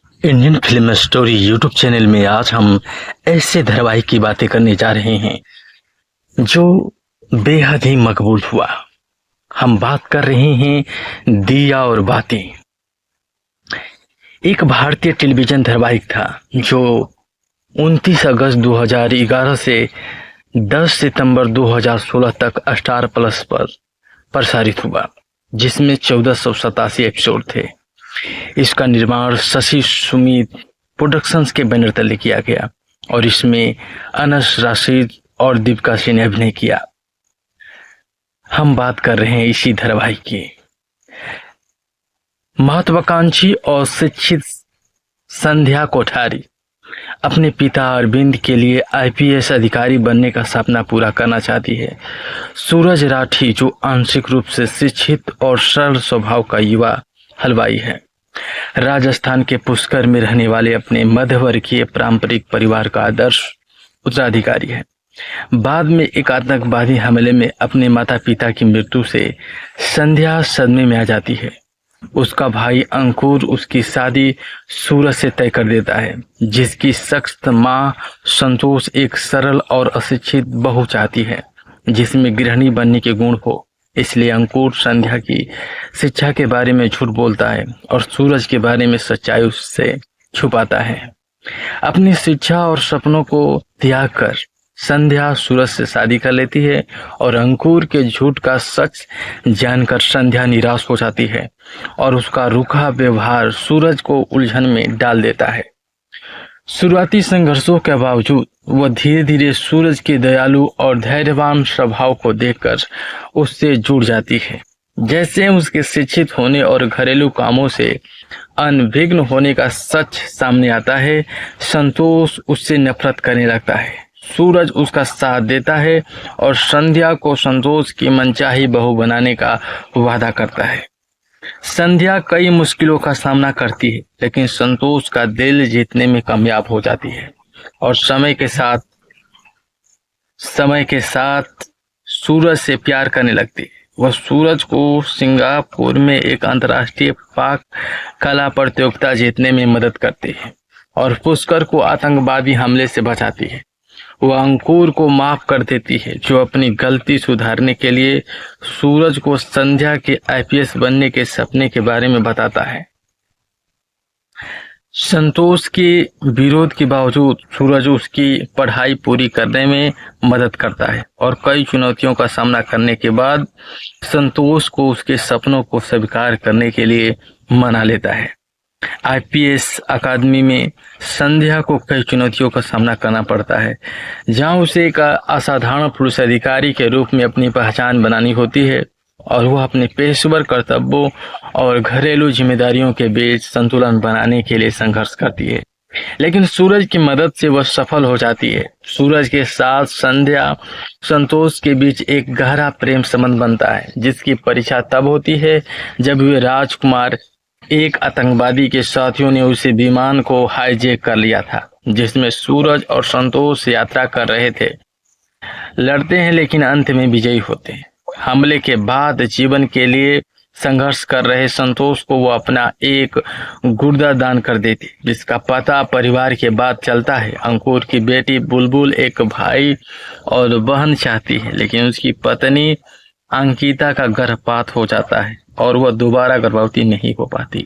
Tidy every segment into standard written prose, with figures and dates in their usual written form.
Indian film story YouTube channel में आज हम ऐसे धारावाहिक की बातें करने जा रहे हैं जो बेहद ही मकबूल हुआ। हम बात कर रहे हैं दिया और बातें। एक भारतीय टेलीविजन धारावाहिक था जो 29 अगस्त 2011 से 10 सितंबर 2016 तक स्टार प्लस पर प्रसारित हुआ, जिसमें 1487 एपिसोड थे। इसका निर्माण शशि सुमित प्रोडक्शंस के बैनर तले किया गया और इसमें अनस राशिद और दीपिका सिंह ने अभिनय किया। हम बात कर रहे हैं इसी धारावाहिक की। महत्वाकांक्षी और शिक्षित संध्या कोठारी अपने पिता अरविंद के लिए आईपीएस अधिकारी बनने का सपना पूरा करना चाहती है। सूरज राठी, जो आंशिक रूप से शिक्षित और सरल स्वभाव का युवा हलवाई है, राजस्थान के पुष्कर में रहने वाले अपने मध्यवर्गीय पारंपरिक परिवार का आदर्श उत्तराधिकारी है। बाद में एक आतंकवादी हमले में अपने माता पिता की मृत्यु से संध्या सदमे में आ जाती है। उसका भाई अंकुर उसकी शादी सूरज से तय कर देता है, जिसकी सख्त मां संतोष एक सरल और अशिक्षित बहू चाहती है जिसमें गृहिणी बनने के गुण हो। इसलिए अंकुर संध्या की शिक्षा के बारे में झूठ बोलता है और सूरज के बारे में सच्चाई उससे छुपाता है। अपनी शिक्षा और सपनों को त्याग कर संध्या सूरज से शादी कर लेती है और अंकुर के झूठ का सच जानकर संध्या निराश हो जाती है और उसका रूखा व्यवहार सूरज को उलझन में डाल देता है। शुरुआती संघर्षों के बावजूद वह धीरे धीरे सूरज के दयालु और धैर्यवान स्वभाव को देखकर उससे जुड़ जाती है। जैसे उसके शिक्षित होने और घरेलू कामों से अनभिज्ञ होने का सच सामने आता है, संतोष उससे नफरत करने लगता है। सूरज उसका साथ देता है और संध्या को संतोष की मनचाही बहू बनाने का वादा करता है। संध्या कई मुश्किलों का सामना करती है, लेकिन संतोष का दिल जीतने में कामयाब हो जाती है और समय के साथ सूरज से प्यार करने लगती है। वह सूरज को सिंगापुर में एक अंतर्राष्ट्रीय पाक कला प्रतियोगिता जीतने में मदद करती है और पुष्कर को आतंकवादी हमले से बचाती है। वह अंकुर को माफ कर देती है, जो अपनी गलती सुधारने के लिए सूरज को संध्या के आईपीएस बनने के सपने के बारे में बताता है। संतोष के विरोध के बावजूद सूरज उसकी पढ़ाई पूरी करने में मदद करता है और कई चुनौतियों का सामना करने के बाद संतोष को उसके सपनों को स्वीकार करने के लिए मना लेता है। आईपीएस अकादमी में संध्या को कई चुनौतियों का सामना करना पड़ता है, जहां उसे एक असाधारण पुलिस अधिकारी के रूप में अपनी पहचान बनानी होती है और वह अपने पेशेवर कर्तव्यों और घरेलू जिम्मेदारियों के बीच संतुलन बनाने के लिए संघर्ष करती है। लेकिन सूरज की मदद से वह सफल हो जाती है। सूरज के साथ संध्या संतोष के बीच एक गहरा प्रेम संबंध बनता है, जिसकी परीक्षा तब होती है जब वे राजकुमार एक आतंकवादी के साथियों ने उसे विमान को हाईजैक कर लिया था, जिसमें सूरज और संतोष यात्रा कर रहे थे। लड़ते हैं लेकिन अंत में विजयी होते हैं। हमले के बाद जीवन के लिए संघर्ष कर रहे संतोष को वो अपना एक गुर्दा दान कर देती, जिसका पता परिवार के बाद चलता है। अंकुर की बेटी बुलबुल एक भाई और बहन चाहती है, लेकिन उसकी पत्नी अंकिता का गर्भपात हो जाता है और वह दोबारा गर्भवती नहीं हो पाती।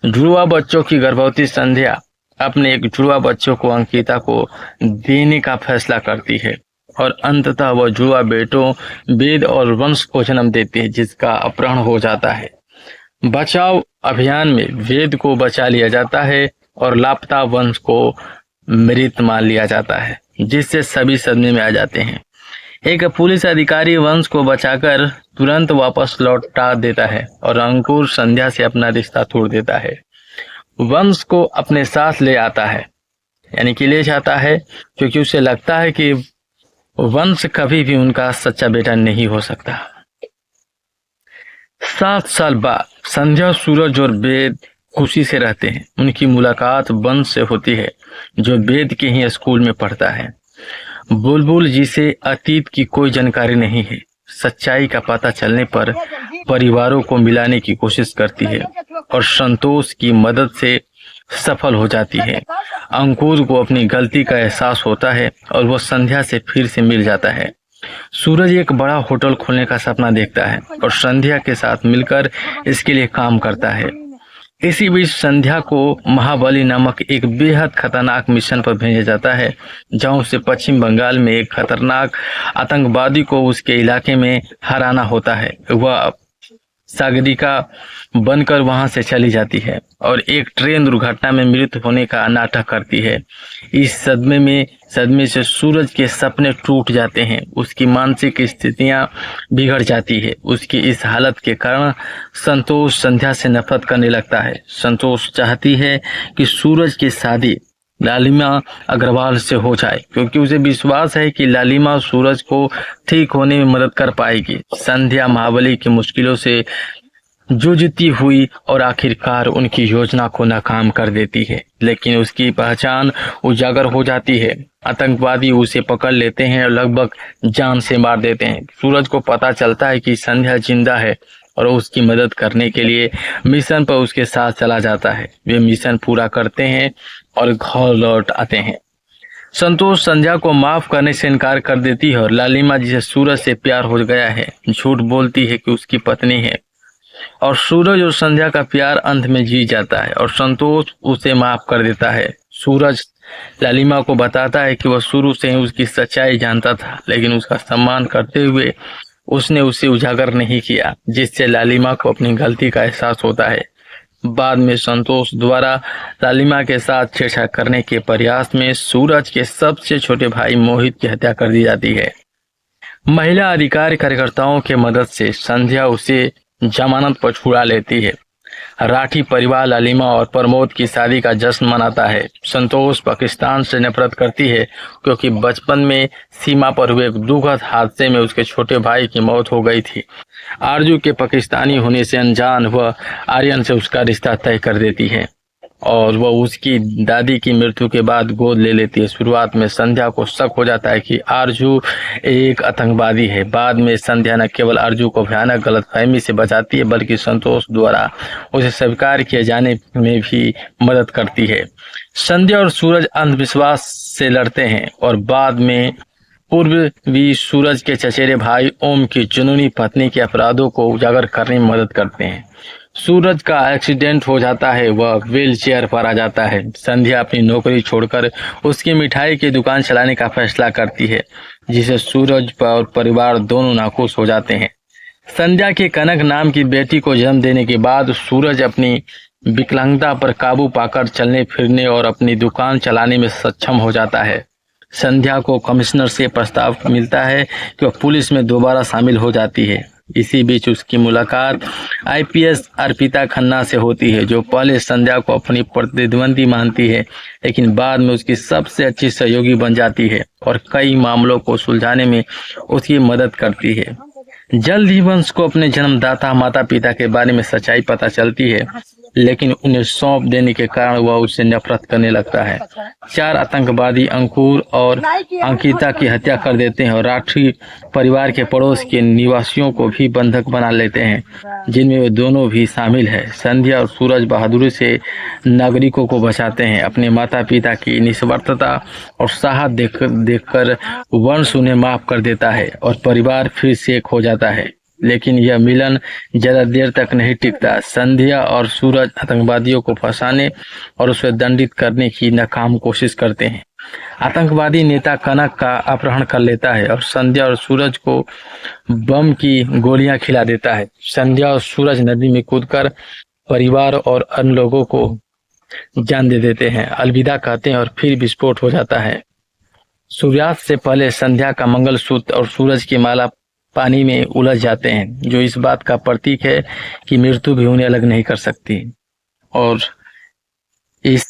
जुड़वा बच्चों की गर्भवती संध्या अपने एक जुड़वा बच्चों को अंकिता को देने का फैसला करती है और अंततः वह जुड़वा बेटों वेद और वंश को जन्म देती है, जिसका अपहरण हो जाता है। बचाव अभियान में वेद को बचा लिया जाता है और लापता वंश को मृत मान लिया जाता है, जिससे सभी सदमे में आ जाते हैं। एक पुलिस अधिकारी वंश को बचाकर तुरंत वापस लौटा देता है और अंकुर संध्या से अपना रिश्ता तोड़ देता है। वंश को अपने साथ ले आता है, यानी कि ले जाता है, क्योंकि उसे लगता है कि वंश कभी भी उनका सच्चा बेटा नहीं हो सकता। 7 साल बाद संध्या, सूरज और वेद खुशी से रहते हैं। उनकी मुलाकात वंश से होती है, जो वेद के ही स्कूल में पढ़ता है। बुलबुल, जिसे अतीत की कोई जानकारी नहीं है, सच्चाई का पता चलने पर परिवारों को मिलाने की कोशिश करती है और संतोष की मदद से सफल हो जाती है। अंकुर को अपनी गलती का एहसास होता है और वो संध्या से फिर से मिल जाता है। सूरज एक बड़ा होटल खोलने का सपना देखता है और संध्या के साथ मिलकर इसके लिए काम करता है। इसी बीच संध्या को महाबली नामक एक बेहद खतरनाक मिशन पर भेजा जाता है, जहां उसे पश्चिम बंगाल में एक खतरनाक आतंकवादी को उसके इलाके में हराना होता है। वह सागरिका बनकर वहां से चली जाती है और एक ट्रेन दुर्घटना में मृत्यु होने का नाटक करती है। इस सदमे से सूरज के सपने टूट जाते हैं। उसकी मानसिक स्थितियां बिगड़ जाती है। उसकी इस हालत के कारण संतोष संध्या से नफरत करने लगता है। संतोष चाहती है कि सूरज की शादी लालिमा अग्रवाल से हो जाए, क्योंकि उसे विश्वास है कि लालिमा सूरज को ठीक होने में मदद कर पाएगी। संध्या महाबली की मुश्किलों से जूझती हुई और आखिरकार उनकी योजना को नाकाम कर देती है, लेकिन उसकी पहचान उजागर हो जाती है। आतंकवादी उसे पकड़ लेते हैं और लगभग जान से मार देते हैं। सूरज को पता चलता है कि संध्या जिंदा है और उसकी मदद करने के लिए मिशन पर उसके साथ चला जाता है। वे मिशन पूरा करते हैं और घर लौट आते हैं। संतोष संध्या को माफ करने से इनकार कर देती है और लालिमा, जिसे सूरज से प्यार हो गया है, झूठ बोलती है कि उसकी पत्नी है और सूरज और संध्या का प्यार अंत में जीत जाता है और संतोष उसे माफ कर देता है। सूरज लालिमा को बताता है कि वह शुरू से ही उसकी सच्चाई जानता था, लेकिन उसका सम्मान करते हुए उसने उसे उजागर नहीं किया, जिससे लालिमा को अपनी गलती का एहसास होता है। बाद में संतोष द्वारा लालिमा के साथ छेड़छाड़ करने के प्रयास में सूरज के सबसे छोटे भाई मोहित की हत्या कर दी जाती है। महिला अधिकार कार्यकर्ताओं के मदद से संध्या उसे जमानत पर छुड़ा लेती है। राठी परिवार लालिमा और प्रमोद की शादी का जश्न मनाता है। संतोष पाकिस्तान से नफरत करती है क्योंकि बचपन में सीमा पर हुए एक दुखद हादसे में उसके छोटे भाई की मौत हो गई थी। आरजू के पाकिस्तानी होने से अनजान वह आर्यन से उसका रिश्ता तय कर देती है और वह उसकी दादी की मृत्यु के बाद गोद ले लेती है। शुरुआत में संध्या को शक हो जाता है कि आरजू एक आतंकवादी है। बाद में संध्या न केवल आरजू को भयानक गलतफहमी से बचाती है, बल्कि संतोष द्वारा उसे स्वीकार किए जाने में भी मदद करती है। संध्या और सूरज अंधविश्वास से लड़ते हैं और बाद में पूर्व भी सूरज के चचेरे भाई ओम की जुनूनी पत्नी के अपराधों को उजागर करने में मदद करते हैं। सूरज का एक्सीडेंट हो जाता है, वह व्हील चेयर पर आ जाता है। संध्या अपनी नौकरी छोड़कर उसकी मिठाई की दुकान चलाने का फैसला करती है, जिसे सूरज और परिवार दोनों नाखुश हो जाते हैं। संध्या के कनक नाम की बेटी को जन्म देने के बाद सूरज अपनी विकलांगता पर काबू पाकर चलने फिरने और अपनी दुकान चलाने में सक्षम हो जाता है। संध्या को कमिश्नर से प्रस्ताव मिलता है कि वह पुलिस में दोबारा शामिल हो जाती है। इसी बीच उसकी मुलाकात आईपीएस अर्पिता खन्ना से होती है, जो पहले संध्या को अपनी प्रतिद्वंदी मानती है, लेकिन बाद में उसकी सबसे अच्छी सहयोगी बन जाती है और कई मामलों को सुलझाने में उसकी मदद करती है। जल्द ही वंश को अपने जन्मदाता माता पिता के बारे में सच्चाई पता चलती है, लेकिन उन्हें सौंप देने के कारण वह उससे नफरत करने लगता है। 4 आतंकवादी अंकुर और अंकिता की हत्या कर देते हैं और राठी परिवार के पड़ोस के निवासियों को भी बंधक बना लेते हैं, जिनमें वे दोनों भी शामिल है। संध्या और सूरज बहादुरी से नागरिकों को बचाते हैं। अपने माता पिता की निस्वार्थता और साहस देखकर वंश उन्हें माफ कर देता है और परिवार फिर से एक हो जाता है। लेकिन यह मिलन ज्यादा देर तक नहीं टिकता। संध्या और सूरज आतंकवादियों को फंसाने और उसे दंडित करने की नाकाम कोशिश करते हैं। आतंकवादी नेता कनक का अपहरण कर लेता है और संध्या और सूरज को बम की गोलियां खिला देता है। संध्या और सूरज नदी में कूदकर परिवार और अन्य लोगों को जान दे देते हैं, अलविदा कहते हैं और फिर विस्फोट हो जाता है। सूर्यास्त से पहले संध्या का मंगलसूत्र और सूरज की माला पानी में उलझ जाते हैं, जो इस बात का प्रतीक है कि मृत्यु भी उन्हें अलग नहीं कर सकती। और इस